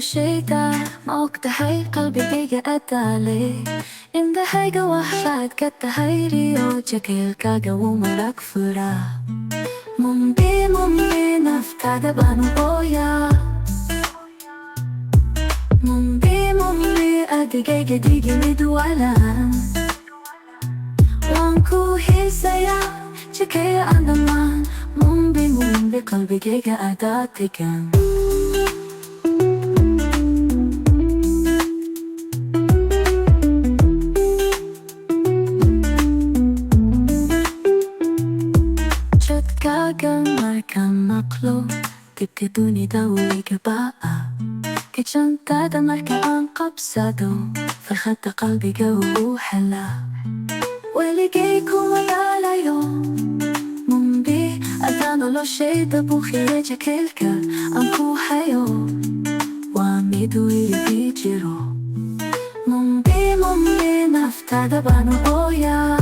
الشيطة موقت هاي قلبي بيجا أتالي إن ده هاي واحد كتا هاي ريو جاكيل كاغا ومراك فرا ممبي نفتاد بانو بويا ممبي أديجي ديجي مدوالا وانكو هيسايا جاكيل أندمان ممبي قلبي جيجا أداتيكا Marka maklo Tibkiduni daw ikabaa Kichantada marka ang kabsado Farhata qalbiga uuhala Weligay kumalalayo Mumbi adano lo shayda bukhire jakelka Ang kuhayo Wamidu ilibijiro Mumbi naftada bano oya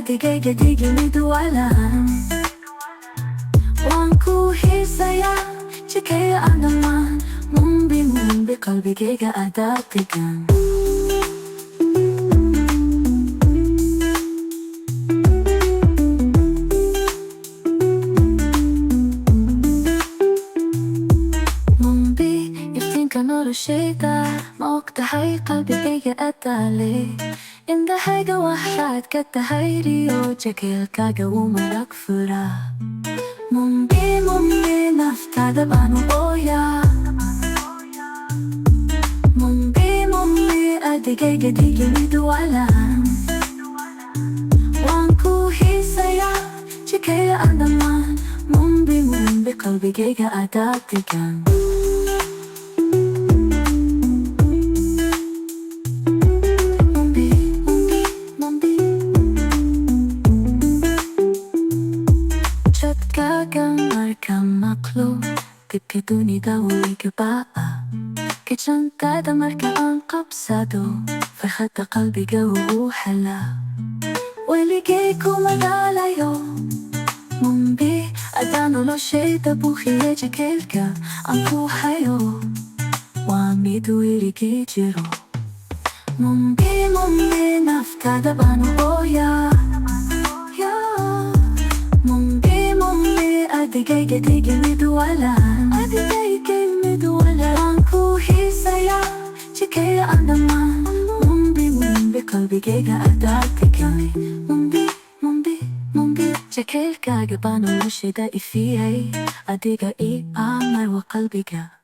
Adigay midwalan Wangku hisaya Chikaya andaman Mumbi qalbi giga adatigan Mumbi yiftinka nuru shayda Mawqta hay qalbi giga adali إن ده حاجة واحد كالتهيري وجاكيل كاغا ومراك فرا ممبي نفتاد بانو بويا ممبي أديجي ديجي مدوالا وانكو هيسايا جاكيل أندمان ممبي قلبي جيجا أداتيكا Marka maklo Tibkiduni daw ikabaa Kichantada marka ang kabsado Farhata qalbiga uuhala Weligay kumalalayo Mumbi adano lo shayda bukhire jakelka Ang kuhayo Wamidu irigijiro Mumbi naftada bano oya Adigay midwalan Wangku hisaya Chikaya andaman Mumbi qalbi giga adatigan Mumbi Chakil kaga bano mushida ifiyay Adiga i amar wa qalbiga